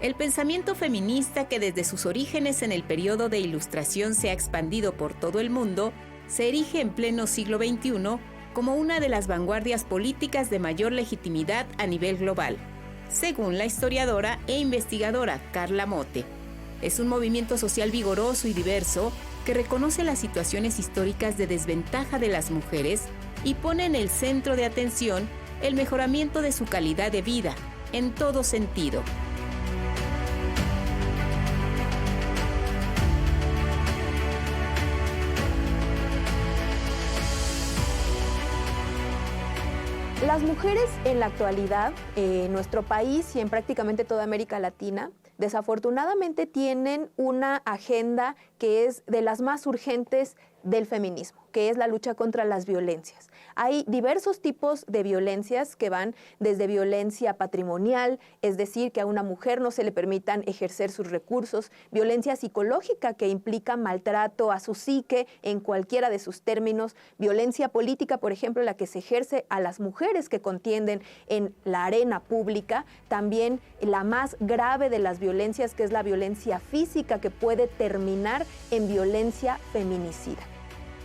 El pensamiento feminista, que desde sus orígenes en el periodo de Ilustración se ha expandido por todo el mundo, se erige en pleno siglo XXI como una de las vanguardias políticas de mayor legitimidad a nivel global, según la historiadora e investigadora Carla Motte. Es un movimiento social vigoroso y diverso que reconoce las situaciones históricas de desventaja de las mujeres y pone en el centro de atención el mejoramiento de su calidad de vida, en todo sentido. Las mujeres en la actualidad, en nuestro país y en prácticamente toda América Latina, desafortunadamente tienen una agenda que es de las más urgentes del feminismo, que es la lucha contra las violencias. Hay diversos tipos de violencias que van desde violencia patrimonial, es decir, que a una mujer no se le permitan ejercer sus recursos, violencia psicológica que implica maltrato a su psique en cualquiera de sus términos, violencia política, por ejemplo, la que se ejerce a las mujeres que contienden en la arena pública, también la más grave de las violencias, que es la violencia física, que puede terminar en violencia feminicida.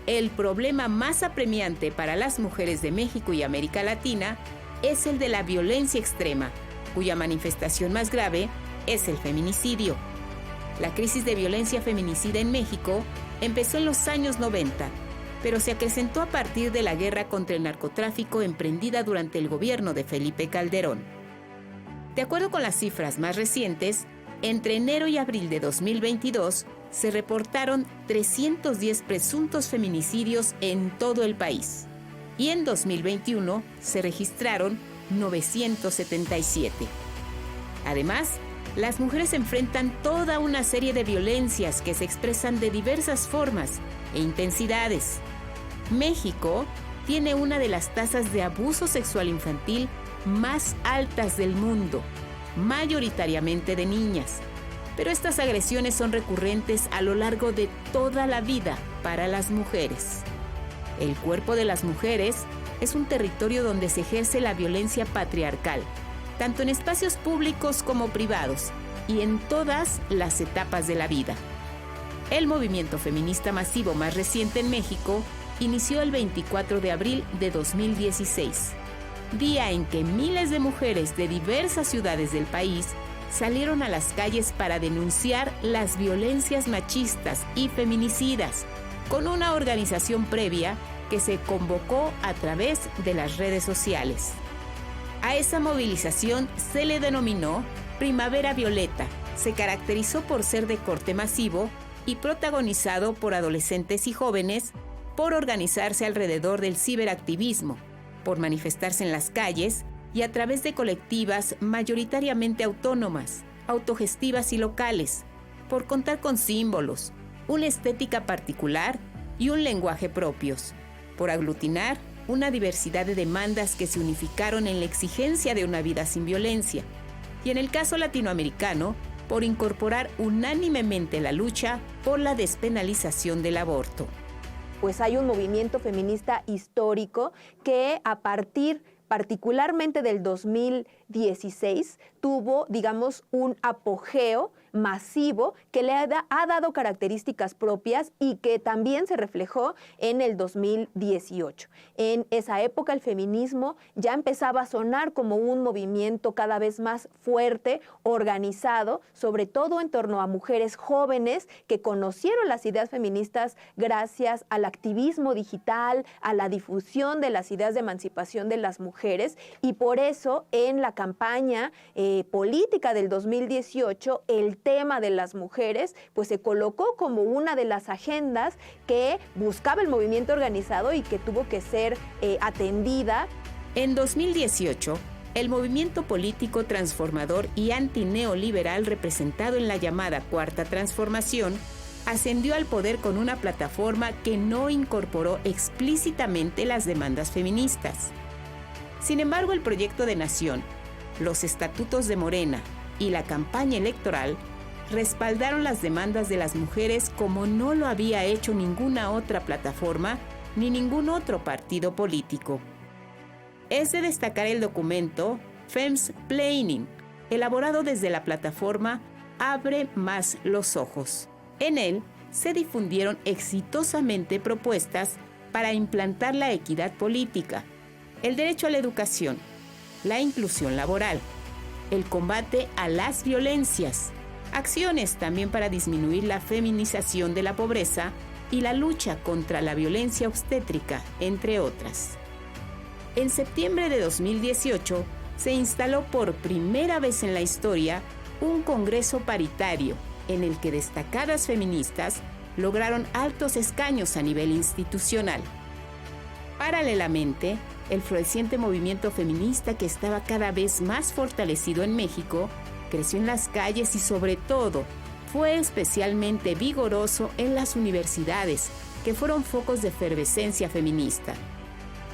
El problema más apremiante para las mujeres de México y América Latina es el de la violencia extrema, cuya manifestación más grave es el feminicidio. La crisis de violencia feminicida en México empezó en los años 90, pero se acrecentó a partir de la guerra contra el narcotráfico emprendida durante el gobierno de Felipe Calderón. De acuerdo con las cifras más recientes, entre enero y abril de 2022, se reportaron 310 presuntos feminicidios en todo el país y en 2021 se registraron 977. Además, las mujeres enfrentan toda una serie de violencias que se expresan de diversas formas e intensidades. México tiene una de las tasas de abuso sexual infantil más altas del mundo, mayoritariamente de niñas. Pero estas agresiones son recurrentes a lo largo de toda la vida para las mujeres. El cuerpo de las mujeres es un territorio donde se ejerce la violencia patriarcal, tanto en espacios públicos como privados, y en todas las etapas de la vida. El movimiento feminista masivo más reciente en México inició el 24 de abril de 2016, día en que miles de mujeres de diversas ciudades del país salieron a las calles para denunciar las violencias machistas y feminicidas, con una organización previa que se convocó a través de las redes sociales. A esa movilización se le denominó Primavera Violeta. Se caracterizó por ser de corte masivo y protagonizado por adolescentes y jóvenes, por organizarse alrededor del ciberactivismo, por manifestarse en las calles y a través de colectivas mayoritariamente autónomas, autogestivas y locales, por contar con símbolos, una estética particular y un lenguaje propios, por aglutinar una diversidad de demandas que se unificaron en la exigencia de una vida sin violencia, y en el caso latinoamericano, por incorporar unánimemente la lucha por la despenalización del aborto. Pues hay un movimiento feminista histórico que a partir particularmente del 2016, tuvo, digamos, un apogeo masivo que le ha dado características propias y que también se reflejó en el 2018. En esa época el feminismo ya empezaba a sonar como un movimiento cada vez más fuerte, organizado, sobre todo en torno a mujeres jóvenes que conocieron las ideas feministas gracias al activismo digital, a la difusión de las ideas de emancipación de las mujeres, y por eso en la campaña política del 2018 el tema de las mujeres pues se colocó como una de las agendas que buscaba el movimiento organizado y que tuvo que ser atendida. En 2018, el movimiento político transformador y antineoliberal representado en la llamada Cuarta Transformación ascendió al poder con una plataforma que no incorporó explícitamente las demandas feministas. Sin embargo, el proyecto de nación, los estatutos de Morena y la campaña electoral respaldaron las demandas de las mujeres como no lo había hecho ninguna otra plataforma ni ningún otro partido político. Es de destacar el documento Femmes Planning, elaborado desde la plataforma Abre Más los Ojos. En él se difundieron exitosamente propuestas para implantar la equidad política, el derecho a la educación, la inclusión laboral, el combate a las violencias, acciones también para disminuir la feminización de la pobreza y la lucha contra la violencia obstétrica, entre otras. En septiembre de 2018 se instaló por primera vez en la historia un congreso paritario en el que destacadas feministas lograron altos escaños a nivel institucional. Paralelamente, el floreciente movimiento feminista, que estaba cada vez más fortalecido en México, creció en las calles y sobre todo fue especialmente vigoroso en las universidades, que fueron focos de efervescencia feminista.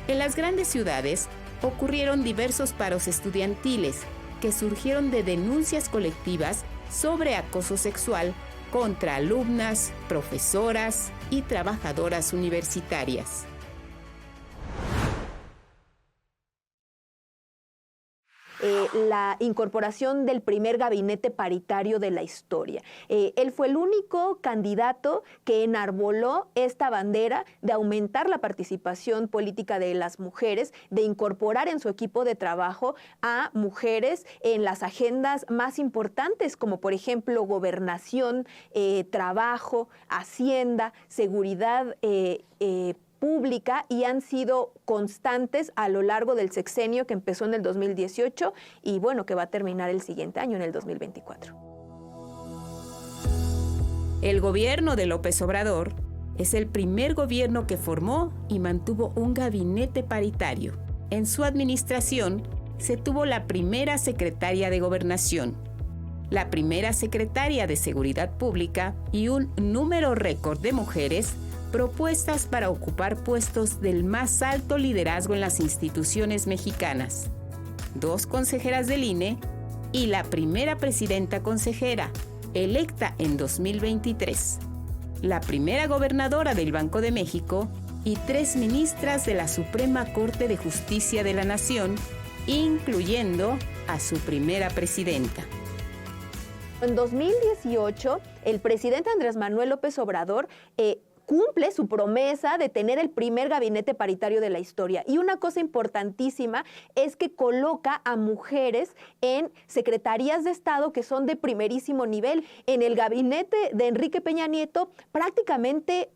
En las grandes ciudades ocurrieron diversos paros estudiantiles que surgieron de denuncias colectivas sobre acoso sexual contra alumnas, profesoras y trabajadoras universitarias. La incorporación del primer gabinete paritario de la historia. Él fue el único candidato que enarboló esta bandera de aumentar la participación política de las mujeres, de incorporar en su equipo de trabajo a mujeres en las agendas más importantes, como por ejemplo gobernación, trabajo, hacienda, seguridad pública, y han sido constantes a lo largo del sexenio que empezó en el 2018 y bueno, que va a terminar el siguiente año, en el 2024. El gobierno de López Obrador es el primer gobierno que formó y mantuvo un gabinete paritario. En su administración se tuvo la primera secretaria de Gobernación, la primera secretaria de Seguridad Pública y un número récord de mujeres propuestas para ocupar puestos del más alto liderazgo en las instituciones mexicanas, 2 consejeras del INE y la primera presidenta consejera, electa en 2023, la primera gobernadora del Banco de México y 3 ministras de la Suprema Corte de Justicia de la Nación, incluyendo a su primera presidenta. En 2018, el presidente Andrés Manuel López Obrador cumple su promesa de tener el primer gabinete paritario de la historia. Y una cosa importantísima es que coloca a mujeres en secretarías de Estado que son de primerísimo nivel. En el gabinete de Enrique Peña Nieto, prácticamente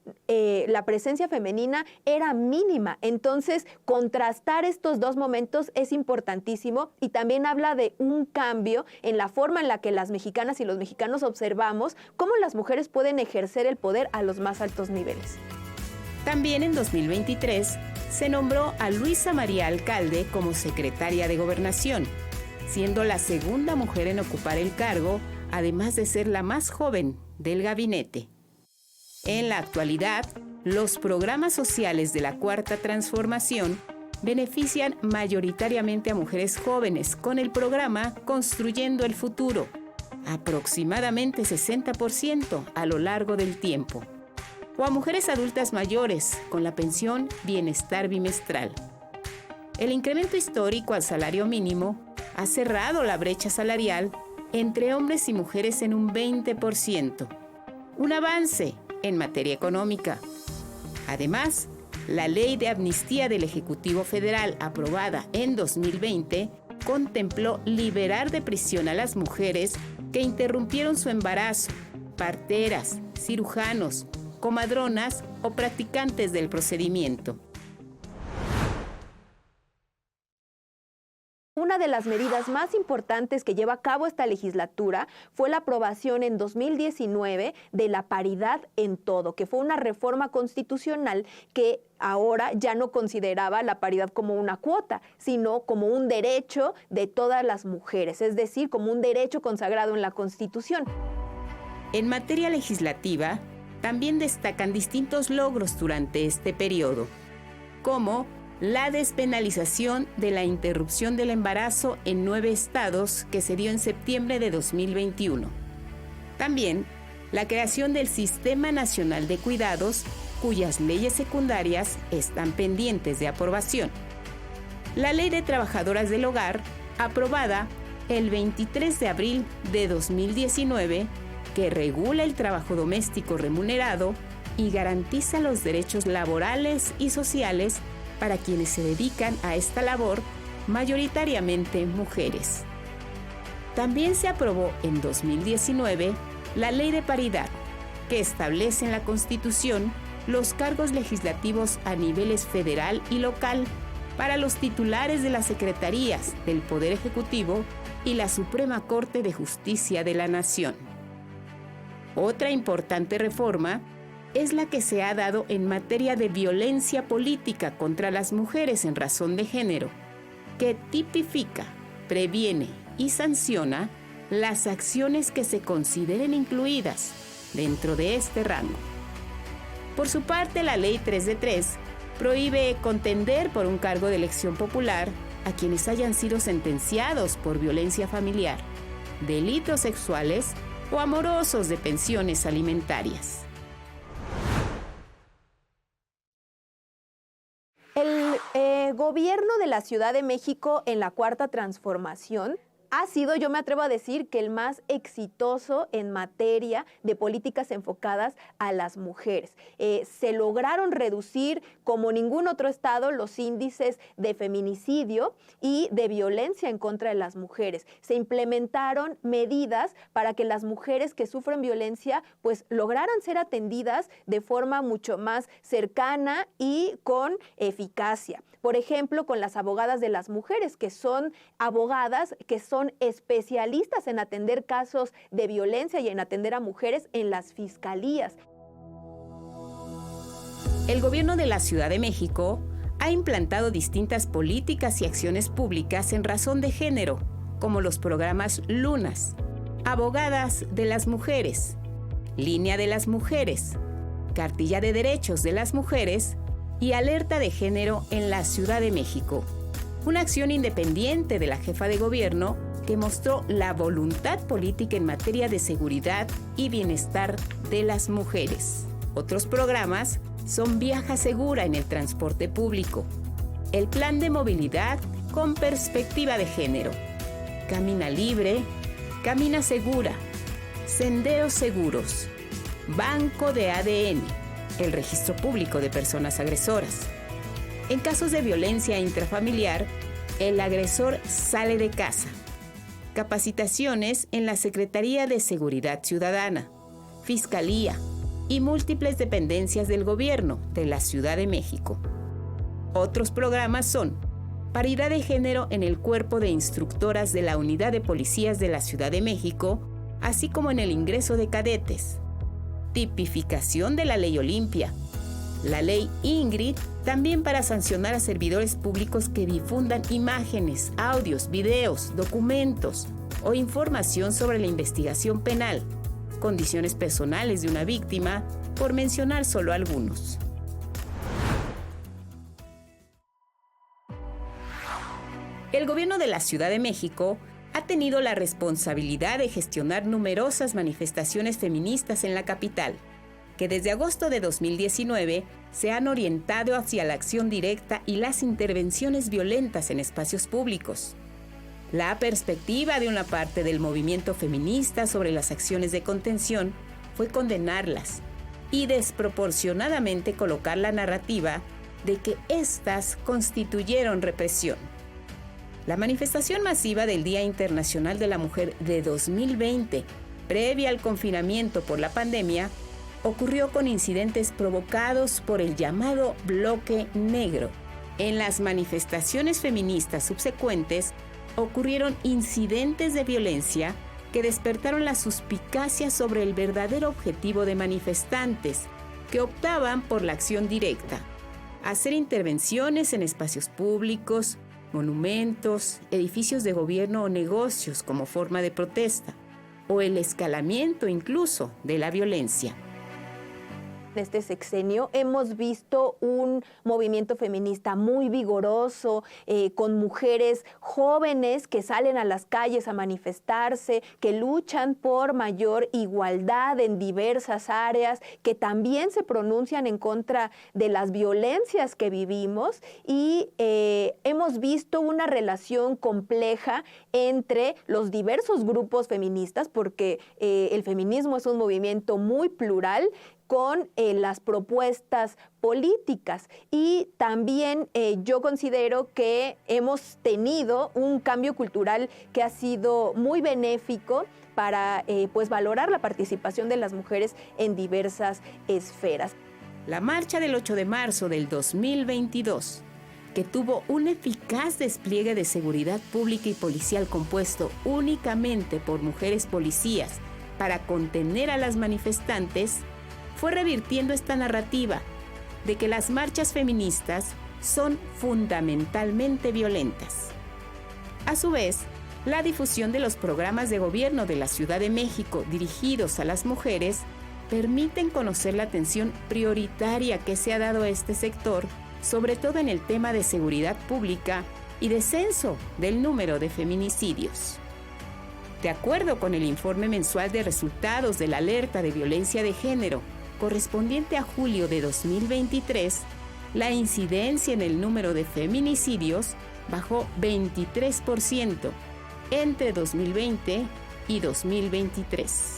la presencia femenina era mínima. Entonces, contrastar estos dos momentos es importantísimo y también habla de un cambio en la forma en la que las mexicanas y los mexicanos observamos cómo las mujeres pueden ejercer el poder a los más altos niveles. También en 2023 se nombró a Luisa María Alcalde como secretaria de Gobernación, siendo la segunda mujer en ocupar el cargo, además de ser la más joven del gabinete. En la actualidad, los programas sociales de la Cuarta Transformación benefician mayoritariamente a mujeres jóvenes con el programa Construyendo el Futuro, aproximadamente 60% a lo largo del tiempo, o a mujeres adultas mayores con la pensión Bienestar Bimestral. El incremento histórico al salario mínimo ha cerrado la brecha salarial entre hombres y mujeres en un 20%, un avance en materia económica. Además, la Ley de Amnistía del Ejecutivo Federal, aprobada en 2020, contempló liberar de prisión a las mujeres que interrumpieron su embarazo, parteras, cirujanos, comadronas o practicantes del procedimiento. Una de las medidas más importantes que lleva a cabo esta legislatura fue la aprobación en 2019 de la paridad en todo, que fue una reforma constitucional que ahora ya no consideraba la paridad como una cuota, sino como un derecho de todas las mujeres, es decir, como un derecho consagrado en la Constitución. En materia legislativa, también destacan distintos logros durante este periodo, como la despenalización de la interrupción del embarazo en 9 estados que se dio en septiembre de 2021. También la creación del Sistema Nacional de Cuidados, cuyas leyes secundarias están pendientes de aprobación. La Ley de Trabajadoras del Hogar, aprobada el 23 de abril de 2019, que regula el trabajo doméstico remunerado y garantiza los derechos laborales y sociales para quienes se dedican a esta labor, mayoritariamente mujeres. También se aprobó en 2019 la Ley de Paridad, que establece en la Constitución los cargos legislativos a niveles federal y local para los titulares de las secretarías del Poder Ejecutivo y la Suprema Corte de Justicia de la Nación. Otra importante reforma es la que se ha dado en materia de violencia política contra las mujeres en razón de género, que tipifica, previene y sanciona las acciones que se consideren incluidas dentro de este rango. Por su parte, la Ley 3 de 3 prohíbe contender por un cargo de elección popular a quienes hayan sido sentenciados por violencia familiar, delitos sexuales o amorosos de pensiones alimentarias. El gobierno de la Ciudad de México en la Cuarta Transformación ha sido, yo me atrevo a decir, que el más exitoso en materia de políticas enfocadas a las mujeres. Se lograron reducir, como ningún otro estado, los índices de feminicidio y de violencia en contra de las mujeres. Se implementaron medidas para que las mujeres que sufren violencia pues lograran ser atendidas de forma mucho más cercana y con eficacia. Por ejemplo, con las abogadas de las mujeres, que son abogadas que son especialistas en atender casos de violencia y en atender a mujeres en las fiscalías. El gobierno de la Ciudad de México ha implantado distintas políticas y acciones públicas en razón de género, como los programas Lunas, Abogadas de las Mujeres, Línea de las Mujeres, Cartilla de Derechos de las Mujeres y Alerta de Género en la Ciudad de México, una acción independiente de la jefa de gobierno que mostró la voluntad política en materia de seguridad y bienestar de las mujeres. Otros programas son Viaja Segura en el transporte público, el Plan de Movilidad con Perspectiva de Género, Camina Libre, Camina Segura, Senderos Seguros, Banco de ADN, el Registro Público de Personas Agresoras. En casos de violencia intrafamiliar, el agresor sale de casa. Capacitaciones en la Secretaría de Seguridad Ciudadana, Fiscalía y múltiples dependencias del gobierno de la Ciudad de México. Otros programas son Paridad de Género en el Cuerpo de Instructoras de la Unidad de Policías de la Ciudad de México, así como en el ingreso de cadetes, tipificación de la Ley Olimpia, la Ley Ingrid, también para sancionar a servidores públicos que difundan imágenes, audios, videos, documentos o información sobre la investigación penal, condiciones personales de una víctima, por mencionar solo algunos. El gobierno de la Ciudad de México ha tenido la responsabilidad de gestionar numerosas manifestaciones feministas en la capital, que desde agosto de 2019 se han orientado hacia la acción directa y las intervenciones violentas en espacios públicos. La perspectiva de una parte del movimiento feminista sobre las acciones de contención fue condenarlas y desproporcionadamente colocar la narrativa de que éstas constituyeron represión. La manifestación masiva del Día Internacional de la Mujer de 2020, previa al confinamiento por la pandemia, ocurrió con incidentes provocados por el llamado bloque negro. En las manifestaciones feministas subsecuentes, ocurrieron incidentes de violencia que despertaron la suspicacia sobre el verdadero objetivo de manifestantes que optaban por la acción directa, hacer intervenciones en espacios públicos, monumentos, edificios de gobierno o negocios como forma de protesta, o el escalamiento incluso de la violencia. este sexenio hemos visto un movimiento feminista muy vigoroso, con mujeres jóvenes que salen a las calles a manifestarse, que luchan por mayor igualdad en diversas áreas, que también se pronuncian en contra de las violencias que vivimos, y hemos visto una relación compleja entre los diversos grupos feministas, porque el feminismo es un movimiento muy plural, con las propuestas políticas. Y también yo considero que hemos tenido un cambio cultural que ha sido muy benéfico para pues valorar la participación de las mujeres en diversas esferas. La marcha del 8 de marzo del 2022, que tuvo un eficaz despliegue de seguridad pública y policial compuesto únicamente por mujeres policías para contener a las manifestantes, fue revirtiendo esta narrativa de que las marchas feministas son fundamentalmente violentas. A su vez, la difusión de los programas de gobierno de la Ciudad de México dirigidos a las mujeres permiten conocer la atención prioritaria que se ha dado a este sector, sobre todo en el tema de seguridad pública y descenso del número de feminicidios. De acuerdo con el informe mensual de resultados de la alerta de violencia de género, correspondiente a julio de 2023, la incidencia en el número de feminicidios bajó 23% entre 2020 y 2023.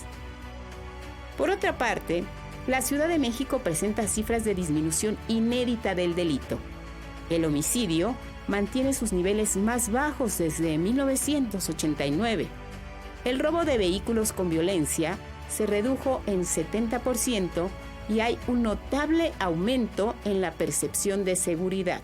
Por otra parte, la Ciudad de México presenta cifras de disminución inédita del delito. El homicidio mantiene sus niveles más bajos desde 1989. El robo de vehículos con violencia se redujo en 70% y hay un notable aumento en la percepción de seguridad.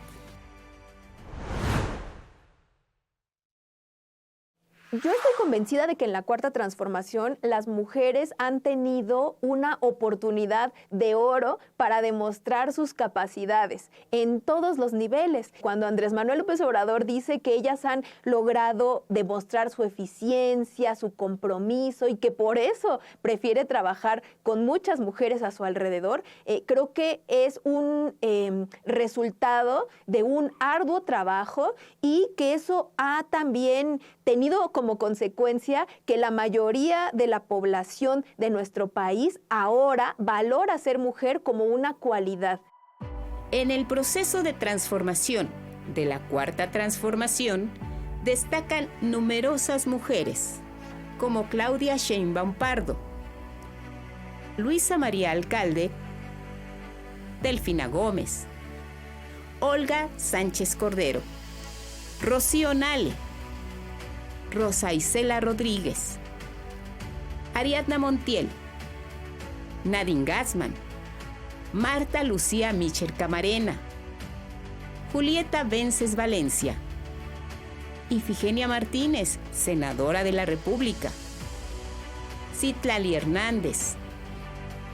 Yo estoy convencida de que en la Cuarta Transformación las mujeres han tenido una oportunidad de oro para demostrar sus capacidades en todos los niveles. Cuando Andrés Manuel López Obrador dice que ellas han logrado demostrar su eficiencia, su compromiso y que por eso prefiere trabajar con muchas mujeres a su alrededor, creo que es un resultado de un arduo trabajo y que eso ha también tenido como consecuencia que la mayoría de la población de nuestro país ahora valora ser mujer como una cualidad. En el proceso de transformación de la Cuarta Transformación destacan numerosas mujeres, como Claudia Sheinbaum Pardo, Luisa María Alcalde, Delfina Gómez, Olga Sánchez Cordero, Rocío Nale, Rosa Isela Rodríguez, Ariadna Montiel, Nadine Gassman, Marta Lucía Micher Camarena, Julieta Vences Valencia, Ifigenia Martínez, senadora de la República, Citlali Hernández,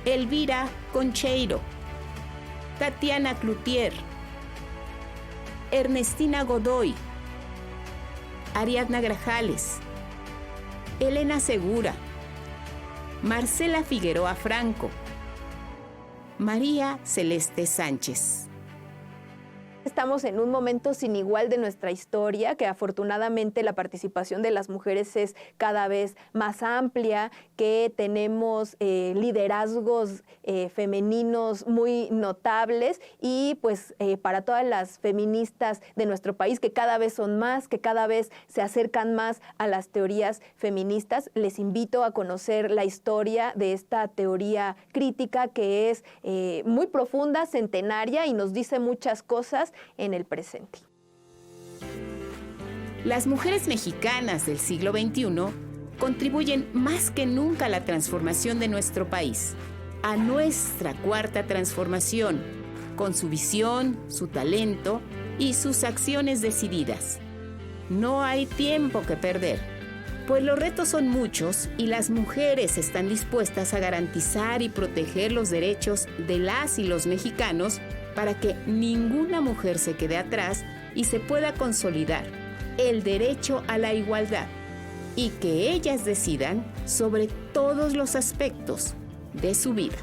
Elvira Concheiro, Tatiana Cloutier, Ernestina Godoy, Ariadna Grajales, Elena Segura, Marcela Figueroa Franco, María Celeste Sánchez. Estamos en un momento sin igual de nuestra historia, que afortunadamente la participación de las mujeres es cada vez más amplia, que tenemos liderazgos femeninos muy notables y pues para todas las feministas de nuestro país, que cada vez son más, que cada vez se acercan más a las teorías feministas, les invito a conocer la historia de esta teoría crítica que es muy profunda, centenaria y nos dice muchas cosas en el presente. Las mujeres mexicanas del siglo XXI contribuyen más que nunca a la transformación de nuestro país, a nuestra Cuarta Transformación, con su visión, su talento y sus acciones decididas. No hay tiempo que perder, pues los retos son muchos y las mujeres están dispuestas a garantizar y proteger los derechos de las y los mexicanos para que ninguna mujer se quede atrás y se pueda consolidar el derecho a la igualdad y que ellas decidan sobre todos los aspectos de su vida.